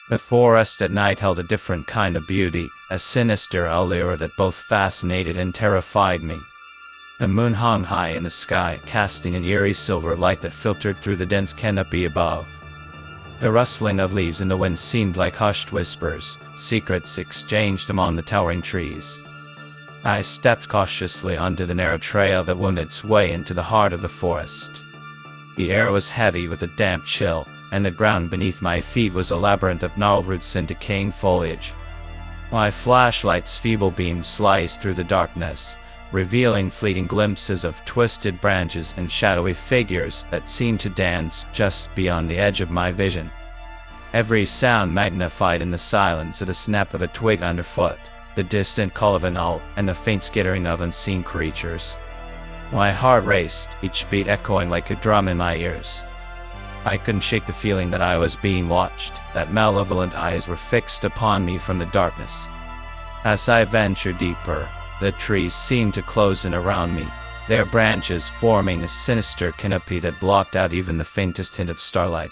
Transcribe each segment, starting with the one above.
The forest at night held a different kind of beauty, a sinister allure that both fascinated and terrified me. The moon hung high in the sky, casting an eerie silver light that filtered through the dense canopy above. The rustling of leaves in the wind seemed like hushed whispers, secrets exchanged among the towering trees. I stepped cautiously onto the narrow trail that wound its way into the heart of the forest. The air was heavy with a damp chill, and the ground beneath my feet was a labyrinth of gnarled roots and decaying foliage. My flashlight's feeble beam sliced through the darkness, revealing fleeting glimpses of twisted branches and shadowy figures that seemed to dance just beyond the edge of my vision. Every sound magnified in the silence, the snap of a twig underfoot, the distant call of an owl, and the faint skittering of unseen creatures. My heart raced, each beat echoing like a drum in my ears. I couldn't shake the feeling that I was being watched, that malevolent eyes were fixed upon me from the darkness. As I ventured deeper, the trees seemed to close in around me, their branches forming a sinister canopy that blocked out even the faintest hint of starlight.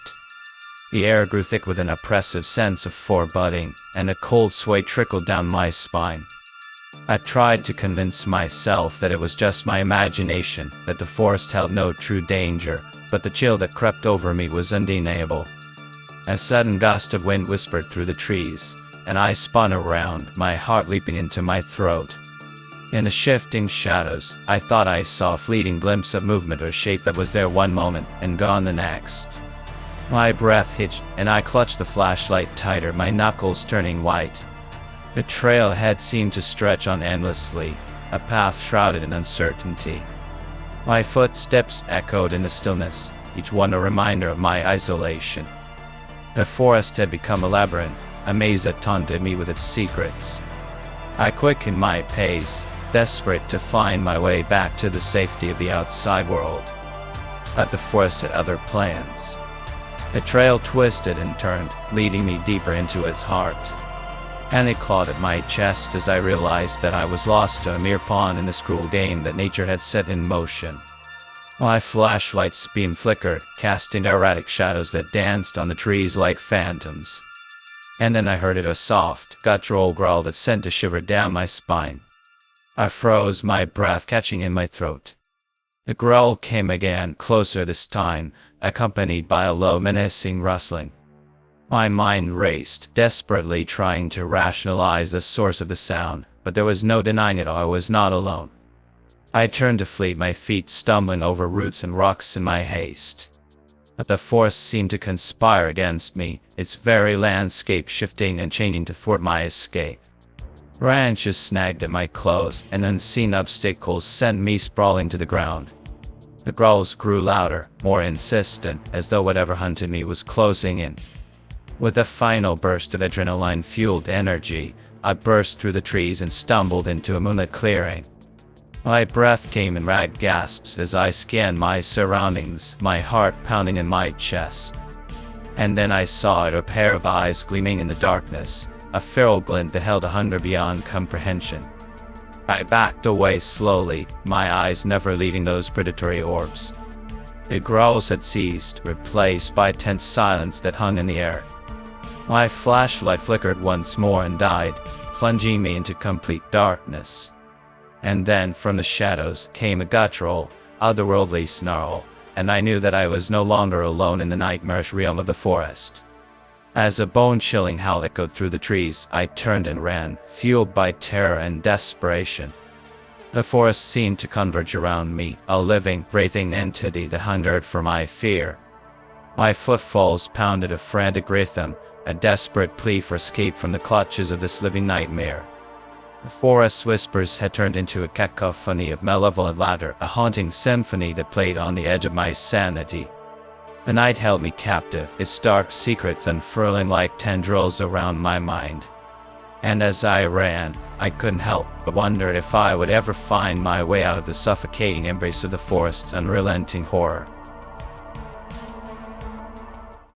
The air grew thick with an oppressive sense of foreboding, and a cold sweat trickled down my spine. I tried to convince myself that it was just my imagination, that the forest held no true danger, but the chill that crept over me was undeniable. A sudden gust of wind whispered through the trees, and I spun around, my heart leaping into my throat. In the shifting shadows, I thought I saw a fleeting glimpse of movement or shape that was there one moment and gone the next. My breath hitched, and I clutched the flashlight tighter, my knuckles turning white. The trail ahead seemed to stretch on endlessly, a path shrouded in uncertainty. My footsteps echoed in the stillness, each one a reminder of my isolation. The forest had become a labyrinth, a maze that taunted me with its secrets. I quickened my pace, desperate to find my way back to the safety of the outside world. But the forest had other plans. The trail twisted and turned, leading me deeper into its heart. And it clawed at my chest as I realized that I was lost to a mere pawn in this cruel game that nature had set in motion. My flashlight's beam flickered, casting erratic shadows that danced on the trees like phantoms. And then I heard a soft, guttural growl that sent a shiver down my spine. I froze, my breath catching in my throat. The growl came again, closer this time, accompanied by a low, menacing rustling. My mind raced, desperately trying to rationalize the source of the sound, but there was no denying it, I was not alone. I turned to flee, my feet stumbling over roots and rocks in my haste. But the forest seemed to conspire against me, its very landscape shifting and changing to thwart my escape. Branches snagged at my clothes, and unseen obstacles sent me sprawling to the ground. The growls grew louder, more insistent, as though whatever hunted me was closing in. With a final burst of adrenaline-fueled energy, I burst through the trees and stumbled into a moonlit clearing. My breath came in ragged gasps as I scanned my surroundings, my heart pounding in my chest. And then I saw a pair of eyes gleaming in the darkness, a feral glint that held a hunger beyond comprehension. I backed away slowly, my eyes never leaving those predatory orbs. The growls had ceased, replaced by tense silence that hung in the air. My flashlight flickered once more and died, plunging me into complete darkness. And then from the shadows came a guttural, otherworldly snarl, and I knew that I was no longer alone in the nightmarish realm of the forest. As a bone-chilling howl echoed through the trees, I turned and ran, fueled by terror and desperation. The forest seemed to converge around me, a living, breathing entity that hungered for my fear. My footfalls pounded a frantic rhythm, a desperate plea for escape from the clutches of this living nightmare. The forest's whispers had turned into a cacophony of malevolent laughter, a haunting symphony that played on the edge of my sanity. The night held me captive, its dark secrets unfurling like tendrils around my mind. And as I ran, I couldn't help but wonder if I would ever find my way out of the suffocating embrace of the forest's unrelenting horror.